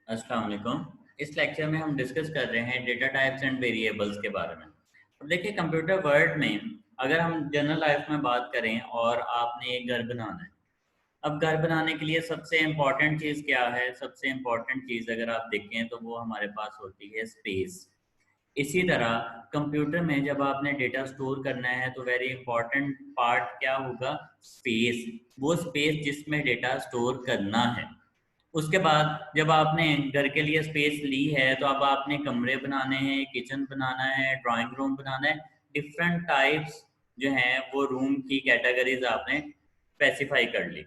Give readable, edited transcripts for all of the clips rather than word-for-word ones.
अस्सलाम वालेकुम। इस लेक्चर में हम डिस्कस कर रहे हैं डेटा टाइप्स एंड वेरिएबल्स के बारे में। अब देखिए, कंप्यूटर वर्ल्ड में अगर हम जनरल लाइफ में बात करें और आपने एक घर बनाना है। अब घर बनाने के लिए सबसे इम्पोर्टेंट चीज़ क्या है? सबसे इम्पोर्टेंट चीज़ अगर आप देखें तो वो हमारे पास होती है स्पेस। इसी तरह कंप्यूटर में जब आपने डेटा स्टोर करना है तो वेरी इंपॉर्टेंट पार्ट क्या होगा? स्पेस। वो स्पेस जिसमें डेटा स्टोर करना है। उसके बाद जब आपने घर के लिए स्पेस ली है तो अब आपने कमरे बनाने हैं, किचन बनाना है, ड्राइंग रूम बनाना है। डिफरेंट टाइप्स जो हैं वो रूम की कैटेगरीज आपने स्पेसिफाई कर ली।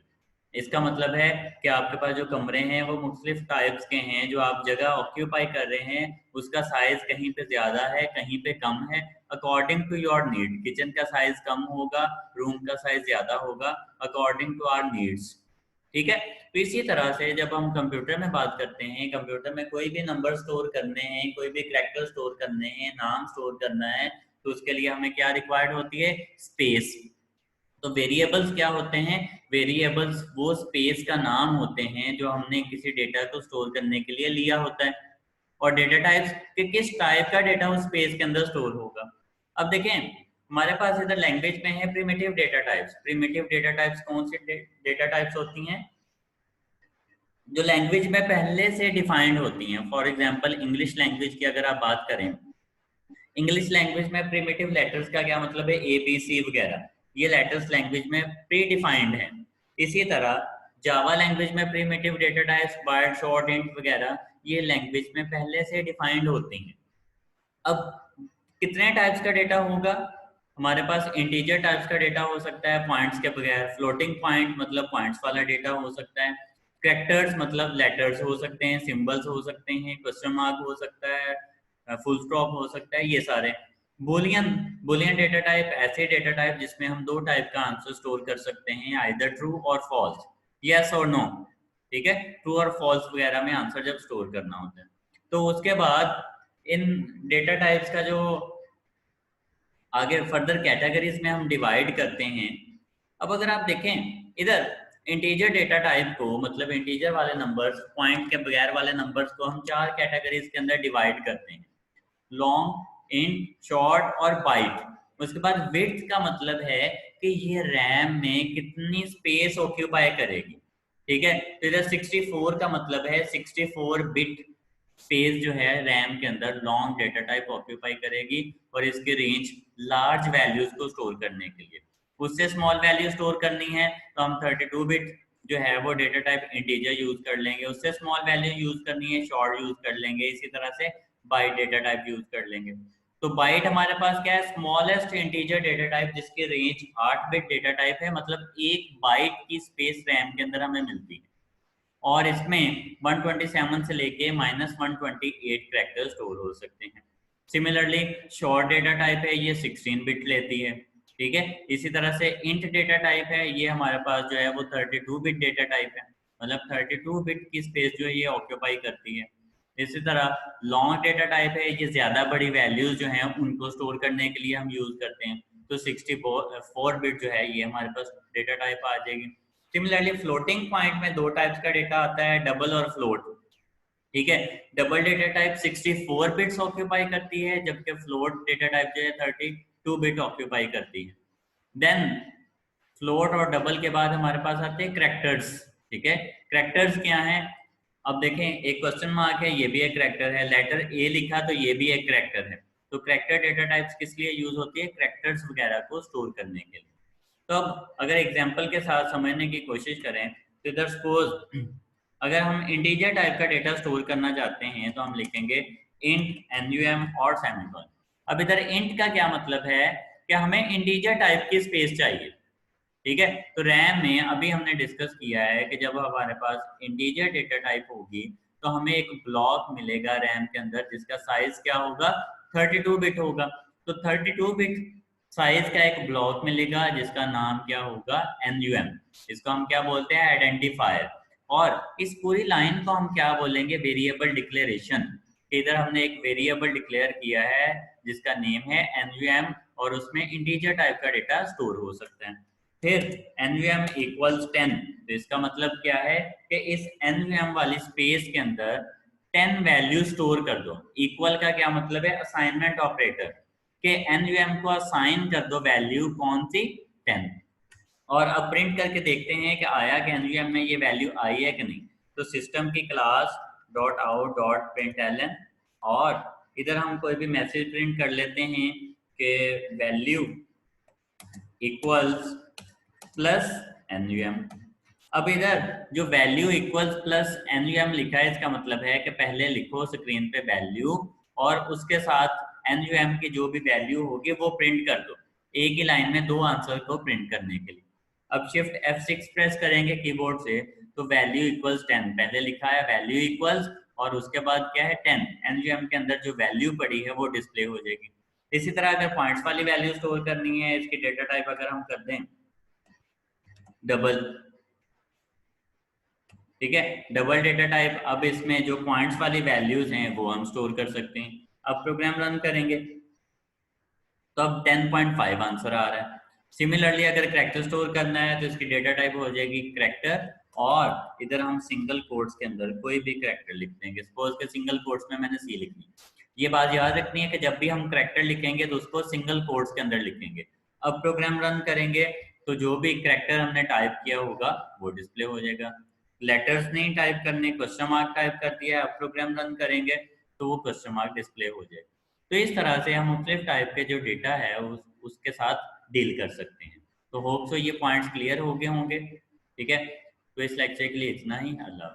इसका मतलब है कि आपके पास जो कमरे हैं वो मुख्तलिफ टाइप्स के हैं। जो आप जगह ऑक्यूपाई कर रहे हैं उसका साइज कहीं पे ज़्यादा है, कहीं पे कम है, according to your need. Kitchen का साइज कम होगा, रूम का साइज ज़्यादा होगा, अकॉर्डिंग टू आवर नीड्स। ठीक है। तो इसी तरह से जब हम कंप्यूटर में बात करते हैं, कंप्यूटर में कोई भी नंबर स्टोर करने हैं, कोई भी कैरेक्टर स्टोर करने हैं, नाम स्टोर करना है, तो उसके लिए हमें क्या रिक्वायर्ड होती है? स्पेस। तो वेरिएबल्स क्या होते हैं? वेरिएबल्स वो स्पेस का नाम होते हैं जो हमने किसी डेटा को स्टोर करने के लिए लिया होता है। और डेटा टाइप्स कि किस टाइप का डेटा उस स्पेस के अंदर स्टोर होगा। अब देखें, हमारे पास इधर लैंग्वेज में है primitive data types. Primitive data types कौन सी डेटा टाइप्स होती हैं? जो लैंग्वेज में पहले से डिफाइंड होती हैं। फॉर एग्जांपल इंग्लिश लैंग्वेज की अगर आप बात करें, इंग्लिश लैंग्वेज में प्रिमिटिव लेटर्स का क्या मतलब है? ए बी सी वगैरह, ये लेटर्स लैंग्वेज में प्री डिफाइंड है। इसी तरह जावा लैंग्वेज में primitive data types byte, short, int वगैरह ये लैंग्वेज में पहले से डिफाइंड होती हैं। अब कितने टाइप्स का डेटा होगा? हमारे पास इंटीजर टाइप्स का डेटा हो सकता है पॉइंट्स के बगैर, फ्लोटिंग पॉइंट मतलब पॉइंट्स वाला डेटा हो सकता है, कैरेक्टर्स मतलब लेटर्स हो सकते हैं, सिंबल्स हो सकते हैं, क्वेश्चन मार्क हो सकता है, फुल स्टॉप हो सकता है, ये सारे। बुलियन बुलियन डेटा टाइप ऐसे डेटा टाइप जिसमें हम दो टाइप का आंसर स्टोर कर सकते हैं, आइदर ट्रू और फॉल्स, यस और नो। ठीक है, ट्रू और फॉल्स वगैरह में आंसर जब स्टोर करना होता है। तो उसके बाद इन डेटा टाइप्स का जो आगे फर्दर कैटेगरीज में हम डिवाइड करते हैं। अब अगर आप देखें इधर, इंटीजर डेटा टाइप को मतलब इंटीजर वाले नंबर्स, पॉइंट के बगैर वाले नंबर्स को हम चार कैटेगरीज के अंदर डिवाइड करते हैं: लॉन्ग, इंट, शॉर्ट और बाइट। उसके बाद विड्थ का मतलब है कि ये रैम में कितनी स्पेस ऑक्यूपाई करेगी। ठीक है, तो इधर 64 का मतलब है 64 बिट स्पेस जो है रैम के अंदर लॉन्ग डेटा टाइप ऑक्यूपाई करेगी। और इसकी रेंज लार्ज वैल्यूज को स्टोर करने के लिए, उससे स्मॉल वैल्यू स्टोर करनी है तो हम 32 बिट जो है वो डेटा टाइप इंटीजर यूज कर लेंगे। उससे स्मॉल वैल्यू यूज करनी है शॉर्ट यूज कर लेंगे। इसी तरह से बाइट डेटा टाइप यूज कर लेंगे। तो बाइट हमारे पास क्या है? स्मॉलेस्ट इंटीजर डेटा टाइप जिसकी रेंज 8 बिट डेटा टाइप है, मतलब एक बाइट की स्पेस रैम के अंदर हमें मिलती है। और इसमें 127 से लेके -128 कैरेक्टर स्टोर हो सकते हैं। सिमिलरली शॉर्ट डेटा टाइप है, ये 16 बिट लेती है। ठीक है, इसी तरह से इंट डेटा टाइप है, ये हमारे पास जो है वो 32 बिट डेटा टाइप है, मतलब 32 बिट की स्पेस जो है ये ऑक्यूपाई करती है। इसी तरह लॉन्ग डेटा टाइप है, ये ज्यादा बड़ी वैल्यूज जो हैं उनको स्टोर करने के लिए हम यूज करते हैं। तो 64 बिट जो है ये हमारे पास डेटा टाइप आ जाएगी। सिमिलरली फ्लोटिंग पॉइंट में दो टाइप्स का डेटा आता है, डबल और फ्लोट। ठीक है, double data type 64 bits occupy करती है, जबकि फ्लोट डेटा टाइप जो है 32 बिट ऑक्यूपाई करती है। देन फ्लोट और डबल के बाद हमारे पास आते हैं करैक्टर्स। ठीक है, करैक्टर्स क्या हैं? अब देखें, एक क्वेश्चन मार्क है, ये भी एक करैक्टर है, लेटर ए लिखा तो ये भी एक करैक्टर है। तो करैक्टर डेटा टाइप्स किस लिए यूज होती है? करैक्टर्स वगैरह को स्टोर करने के लिए। तो अब अगर एग्जाम्पल के साथ समझने की कोशिश करें तो इधर सपोज अगर हम इंटीजर टाइप का डेटा स्टोर करना चाहते हैं तो हम लिखेंगे इंट, एनयूएम और सेमीकोलन। अब इधर इंट का क्या मतलब है? कि हमें इंटीजर टाइप की स्पेस चाहिए। ठीक है, तो रैम में अभी हमने डिस्कस किया है कि जब हमारे पास इंटीजर डेटा टाइप होगी तो हमें एक ब्लॉक मिलेगा रैम के अंदर जिसका साइज क्या होगा? 32 बिट होगा। तो 32 बिट साइज का एक ब्लॉक मिलेगा जिसका नाम क्या होगा? एनयूएम। इसको हम क्या बोलते हैं? आइडेंटिफायर। और इस पूरी लाइन को हम क्या बोलेंगे? Variable declaration. इधर हमने एक वेरिएबल डिक्लेयर किया है जिसका नेम है एनयूएम, और उसमें इंटीजर टाइप का डेटा स्टोर हो सकता है। फिर num इक्वल्स 10, तो इसका मतलब क्या है कि इस num वाली स्पेस के अंदर 10 वैल्यू स्टोर कर दो। इक्वल का क्या मतलब है? असाइनमेंट ऑपरेटर के NUM को असाइन कर दो वैल्यू कौन सी? 10। और अब प्रिंट करके देखते हैं कि आया कि NUM में ये वैल्यू आई है कि नहीं। तो सिस्टम की class dot out dot println, और इधर हम कोई भी मैसेज प्रिंट कर लेते हैं कि वैल्यू इक्वल्स प्लस NUM। अब इधर जो वैल्यू इक्वल्स प्लस NUM लिखा है, इसका मतलब है कि पहले लिखो स्क्रीन पे वैल्यू और उसके साथ NUM की जो भी वैल्यू होगी वो प्रिंट कर दो, एक ही लाइन में दो आंसर को प्रिंट करने के लिए। अब शिफ्ट F6 प्रेस करेंगे कीबोर्ड से तो वैल्यू इक्वल्स 10 पहले लिखा है, वैल्यू इक्वल्स और उसके बाद क्या है 10, NUM के अंदर जो वैल्यू पड़ी है वो डिस्प्ले हो जाएगी। इसी तरह अगर पॉइंट्स वाली वैल्यू स्टोर करनी है, इसकी डेटा टाइप अगर हम कर दें डबल, ठीक है, डबल डेटा टाइप, अब इसमें जो पॉइंट्स वाली वैल्यूज हैं वो हम स्टोर कर सकते हैं। अब प्रोग्राम रन करेंगे तो अब 10.5 आंसर आ रहा है। सिमिलरली अगर करेक्टर स्टोर करना है तो इसकी डेटा टाइप हो जाएगी करेक्टर, और इधर हम सिंगल कोट्स के अंदर कोई भी करेक्टर लिख देंगे। सपोज के सिंगल कोट्स में मैंने सी लिखनी, ये बात याद रखनी है कि जब भी हम करेक्टर लिखेंगे तो उसको सिंगल कोट्स के अंदर लिखेंगे। अब प्रोग्राम रन करेंगे तो जो भी करेक्टर हमने टाइप किया होगा वो डिस्प्ले हो जाएगा। लेटर्स नहीं टाइप करने, क्वेश्चन मार्क टाइप कर दिया, अब प्रोग्राम रन करेंगे तो वो क्वेश्चन मार्क डिस्प्ले हो जाएगा। तो इस तरह से हम मुख्तलिफ टाइप के जो डेटा है उसके साथ डील कर सकते हैं। तो होप सो ये पॉइंट्स क्लियर हो गए होंगे। ठीक है, तो इस लेक्चर के लिए इतना ही। अल्लाह।